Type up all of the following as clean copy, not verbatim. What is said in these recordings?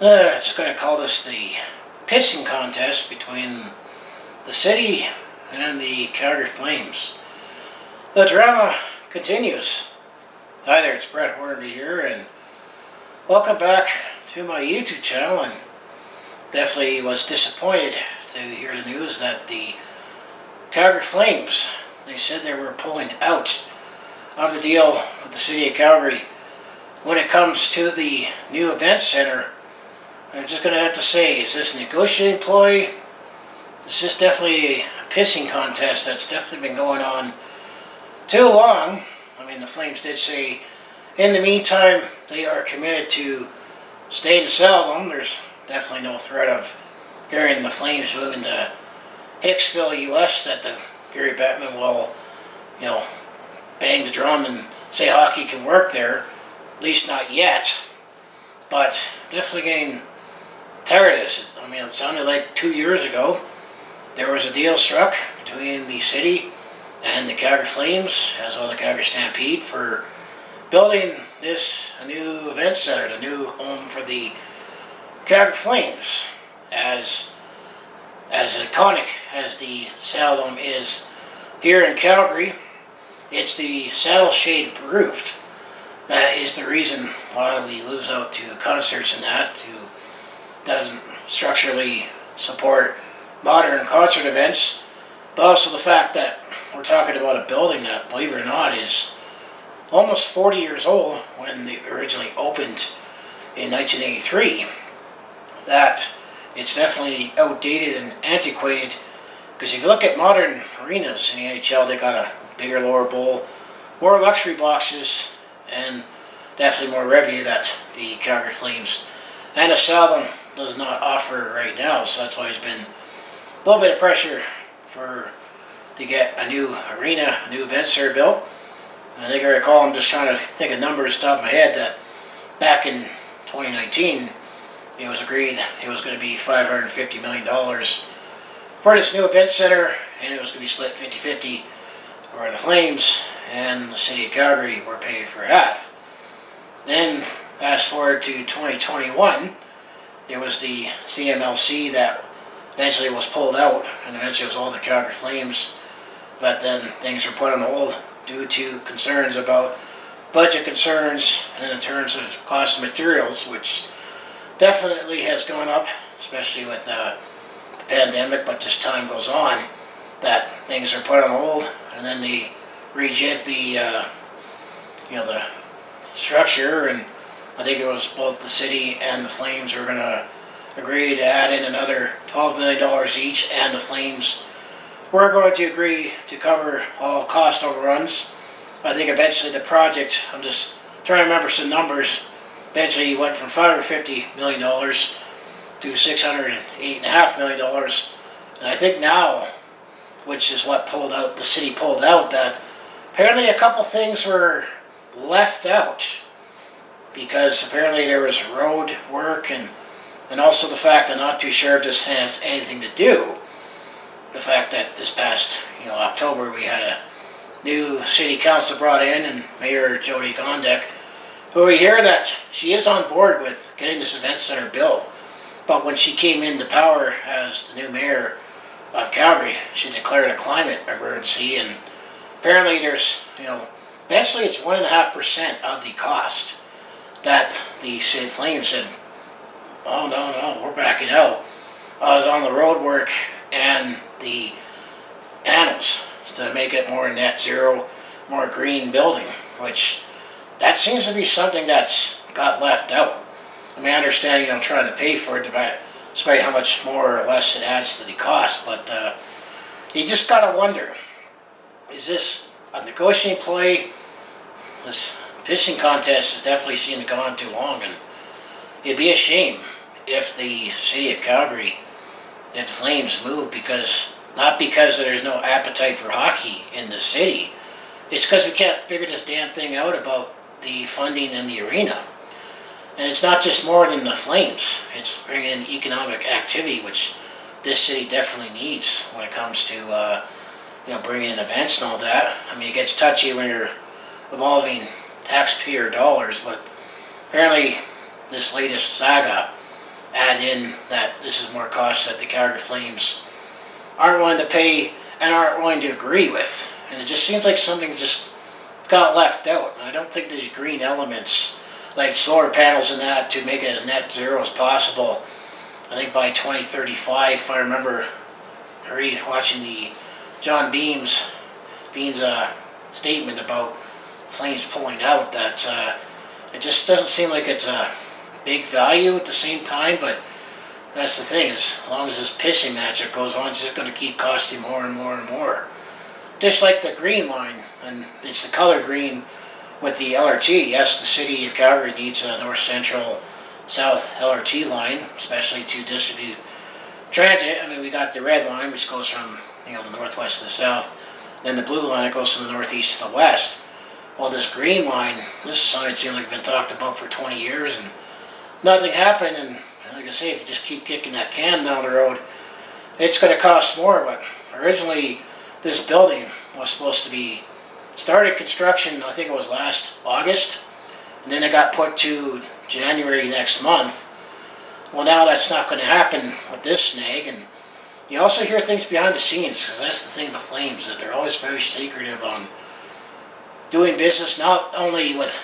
Just going to call this the pissing contest between the city and the Calgary Flames. The drama continues. Hi there, it's Brett Hornby here, and welcome back to my YouTube channel. And definitely was disappointed to hear the news that the Calgary Flames, they said they were pulling out of the deal with the City of Calgary when it comes to the new event center. I'm just going to have to say, is this a negotiating ploy? This is definitely a pissing contest that's definitely been going on too long. I mean, the Flames did say, in the meantime, they are committed to staying in Saddledome. There's definitely no threat of hearing the Flames moving to Hicksville, US, that the Gary Bettman will, bang the drum and say hockey can work there. At least not yet. But definitely getting tired of this. I mean, it sounded like 2 years ago there was a deal struck between the city and the Calgary Flames, as well as the Calgary Stampede, for building a new event center, the new home for the Calgary Flames. As iconic as the Saddledome is here in Calgary, it's the saddle shade roof that is the reason why we lose out to concerts and that, doesn't structurally support modern concert events, but also the fact that we're talking about a building that, believe it or not, is almost 40 years old when they originally opened in 1983. That it's definitely outdated and antiquated, because if you look at modern arenas in the NHL, they got a bigger lower bowl, more luxury boxes, and definitely more revenue that the Calgary Flames and the Saddledome does not offer right now. So that's why there's been a little bit of pressure to get a new arena, a new event center built. I think I recall, I'm just trying to think of numbers off the top of my head, that back in 2019 it was agreed it was going to be $550 million for this new event center, and it was going to be split 50-50, where the Flames and the City of Calgary were paying for half. Then fast forward to 2021, it was the CMLC that eventually was pulled out, and eventually it was all the Calgary Flames, but then things were put on hold due to concerns about budget concerns and in terms of cost of materials, which definitely has gone up, especially with the pandemic. But as time goes on, that things are put on hold, and then they rejig the structure, and I think it was both the city and the Flames were going to agree to add in another $12 million each, and the Flames were going to agree to cover all cost overruns. I think eventually the project, I'm just trying to remember some numbers, eventually went from $550 million to $608.5 million. And I think now, which is what the city pulled out, that apparently a couple things were left out, because apparently there was road work, and also the fact I'm not too sure if this has anything to do. The fact that this past October we had a new city council brought in, and Mayor Jody Gondek, who we hear that she is on board with getting this event center built. But when she came into power as the new mayor of Calgary, she declared a climate emergency, and apparently there's, eventually it's 1.5% of the cost that the City of Flames said, oh no, we're backing out. I was on the road work and the panels to make it more net zero, more green building, which that seems to be something that's got left out. I mean, I understand, trying to pay for it despite how much more or less it adds to the cost, but you just gotta wonder, is this a negotiating play? This pitching contest has definitely seemed to go on too long, and it'd be a shame if the City of Calgary, if the Flames move, not because there's no appetite for hockey in the city, it's because we can't figure this damn thing out about the funding in the arena. And it's not just more than the Flames, it's bringing in economic activity, which this city definitely needs when it comes to bringing in events and all that. I mean, it gets touchy when you're evolving taxpayer dollars, but apparently this latest saga add in that this is more costs that the Calgary Flames aren't willing to pay and aren't willing to agree with. And it just seems like something just got left out. And I don't think these green elements, like solar panels and that, to make it as net zero as possible. I think by 2035, if I remember watching the John Beam's statement about Flames pulling out, that it just doesn't seem like it's a big value at the same time. But that's the thing, as long as this pissing matchup goes on, it's just going to keep costing more and more and more. Just like the green line, and it's the color green with the LRT. Yes, the City of Calgary needs a north central south LRT line, especially to distribute transit. I mean, we got the red line, which goes from the northwest to the south, then the blue line that goes from the northeast to the west. Well, this green line, this is something that seems like been talked about for 20 years, and nothing happened. And like I say, if you just keep kicking that can down the road, it's going to cost more. But originally, this building was supposed to be started construction, I think it was last August, and then it got put to January next month. Well, now that's not going to happen with this snag. And you also hear things behind the scenes, because that's the thing with the Flames, that they're always very secretive on doing business, not only with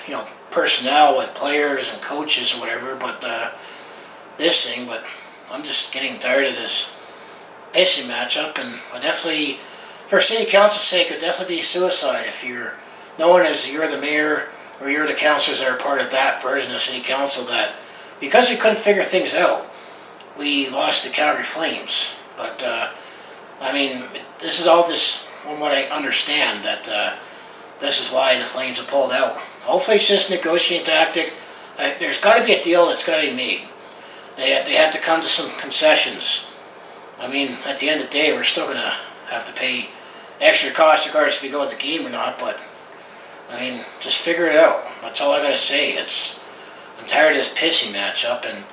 personnel, with players and coaches or whatever, but this thing. But I'm just getting tired of this pissing matchup, and I definitely, for city council's sake, it would definitely be suicide if you're known as you're the mayor or you're the councillors that are part of that version of city council, that because we couldn't figure things out, we lost the Calgary Flames. But I mean, this is all just from what I understand, that this is why the Flames have pulled out. Hopefully it's just a negotiating tactic. There's got to be a deal that's got to be made. They have to come to some concessions. I mean, at the end of the day, we're still going to have to pay extra costs regardless if we go to the game or not. But I mean, just figure it out. That's all I got to say. I'm tired of this pissing matchup, and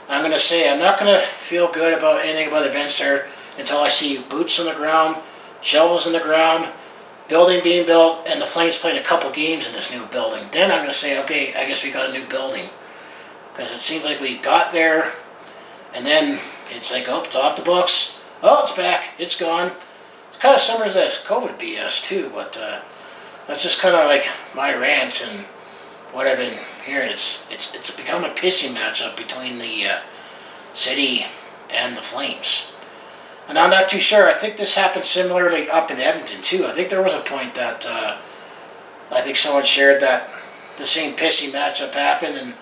I'm going to say I'm not going to feel good about anything about events there until I see boots on the ground, shovels in the ground, building being built, and the Flames playing a couple games in this new building. Then I'm going to say, okay, I guess we got a new building. Because it seems like we got there, and then it's like, oh, it's off the books. Oh, it's back. It's gone. It's kind of similar to this COVID BS too, but that's just kind of like my rant and what I've been hearing. It's become a pissing matchup between the city and the Flames. And I'm not too sure. I think this happened similarly up in Edmonton too. I think there was a point that I think someone shared that the same pissing matchup happened, and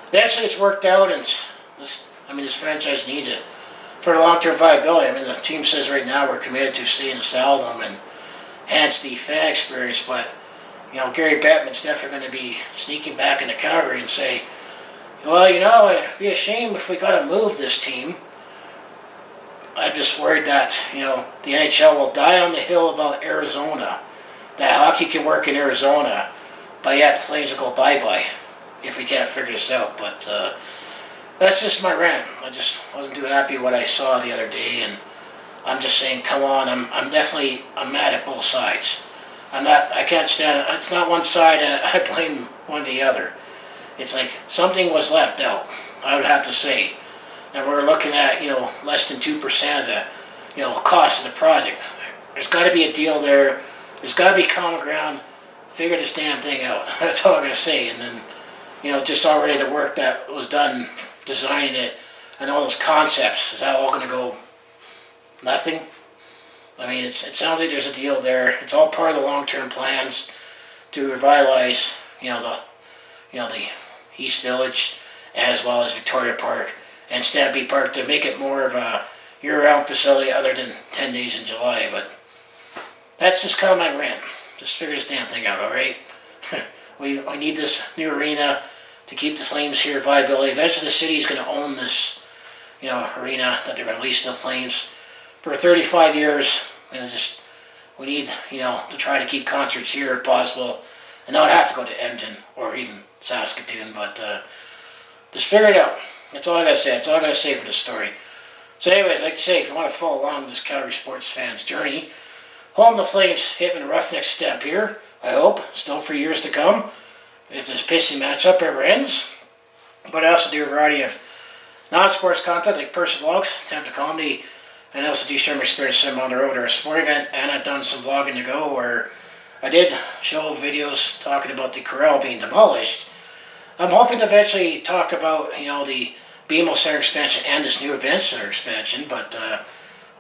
eventually it's worked out. And this franchise needs it for long-term viability. I mean, the team says right now we're committed to staying in the Saddledome and enhance the fan experience. But Gary Bettman's definitely going to be sneaking back into Calgary and say, well, it'd be a shame if we got to move this team. I'm just worried that, the NHL will die on the hill about Arizona, that hockey can work in Arizona, but yet the Flames will go bye-bye if we can't figure this out. But that's just my rant. I just wasn't too happy with what I saw the other day, and I'm just saying, come on, I'm mad at both sides. I can't stand it. It's not one side and I blame one or the other. It's like something was left out, I would have to say. And we're looking at, less than 2% of the, cost of the project. There's got to be a deal there. There's got to be common ground. Figure this damn thing out. That's all I'm going to say. And then, just already the work that was done designing it and all those concepts, is that all going to go nothing? I mean, it sounds like there's a deal there. It's all part of the long-term plans to revitalize, the East Village, as well as Victoria Park and Stampede Park, to make it more of a year-round facility other than 10 days in July. But that's just kind of my rant. Just figure this damn thing out, all right? we need this new arena to keep the Flames here, viability. Eventually the city's going to own this, arena that they're going to lease to the Flames for 35 years. And we need, to try to keep concerts here if possible, and not have to go to Edmonton or even Saskatoon. But just figure it out. That's all I gotta say. That's all I gotta say for this story. So anyways, I'd like to say, if you want to follow along with this Calgary sports fans' journey, home the Flames hitting a roughneck step here, I hope, still for years to come, if this pissing matchup ever ends. But I also do a variety of non-sports content like personal vlogs, attempt to comedy, and also do share my experience on the road or a sport event. And I've done some vlogging to go where I did show videos talking about the corral being demolished. I'm hoping to eventually talk about, the BMO Center expansion and this new event center expansion, but I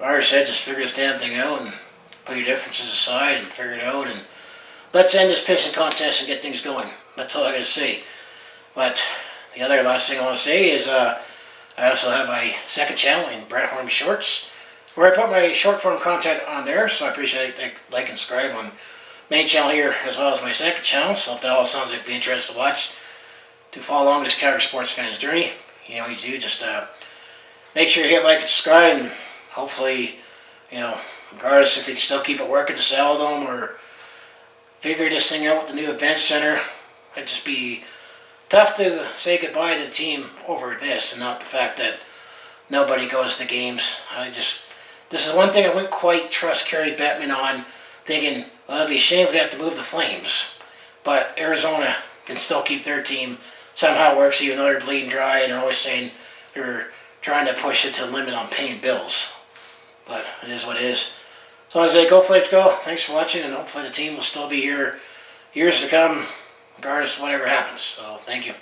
already said just figure this damn thing out and put your differences aside and figure it out, and let's end this pissing contest and get things going. That's all I gotta say. But the other last thing I want to say is I also have my second channel in Brett Hornby Shorts, where I put my short form content on there, so I appreciate like and subscribe on main channel here as well as my second channel. So if that all sounds like it'd be interesting to watch, to follow along this Calgary sports fans journey, you know what you do, just make sure you hit like and subscribe, and hopefully, regardless if you can still keep it working the Saddledome or figure this thing out with the new event center, it'd just be tough to say goodbye to the team over this and not the fact that nobody goes to games. This is one thing I wouldn't quite trust Kerry Bettman on, thinking, well, it'd be a shame if we have to move the Flames, but Arizona can still keep their team. Somehow works even though they're bleeding dry, and they're always saying they're trying to push it to the limit on paying bills. But it is what it is. So as I say, go Flames go. Thanks for watching, and hopefully the team will still be here years to come, regardless of whatever happens. So thank you.